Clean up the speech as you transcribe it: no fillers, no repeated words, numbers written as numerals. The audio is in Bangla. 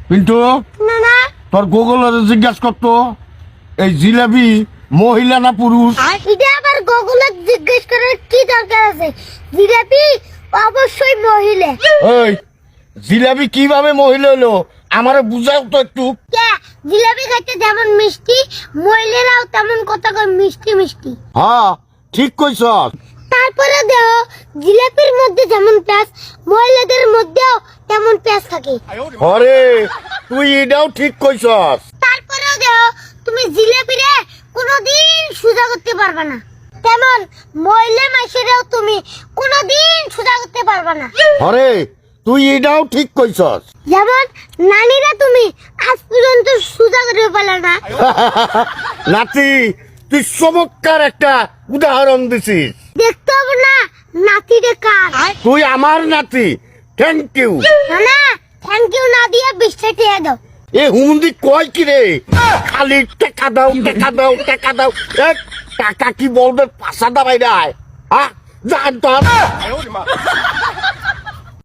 পিন্টু না না তোর গুগলের জিজ্ঞাসা করতো এই জিলাপি মহিলা না পুরুষ? এটা আবার গুগলে জিজ্ঞেস করার কি দরকার আছে? জিলাপি অবশ্যই মহিলা। ওই জিলাপি কিভাবে মহিলা হলো আমারে বুঝাও তো একটু। কে জিলাপি খাইতে যেমন মিষ্টি, মহিলারাও তেমন কথা কয় মিষ্টি মিষ্টি। হ্যাঁ ঠিক কইছস। তারপরে দেও জিলাপির মধ্যে যেমন প্যাঁচ, মহিলাদের মধ্যেও তেমন প্যাঁচ থাকে। আরে তুই এটাও ঠিক কইছস। তারপরেও দেও তুমি জিলাপিরে কোনোদিন সোজা করতে পারবে না, তেমন মহিলা মাইসেরাও তুমি কোনোদিন সোজা করতে পারবে না। আরে তুই এটাও ঠিক কইছস। যেমন নানিরা তুমি আজ পর্যন্ত সোজা করে পারলে না। নাতি তুই চমৎকার একটা উদাহরণ দিছিস। দেখতে হবে না নাতিরে কার। তুই আমার নাতি, থ্যাংক ইউ। না না থ্যাংক ইউ না দিয়ে 20টা টিয়া দাও। এ হুমন্দি কয় কি রে, খালি টাকা দাও টাকা দাও টাকা দাও। এ, টাকা কি বলবে পাশা দাবাই দেয়? হ্যাঁ জান তোর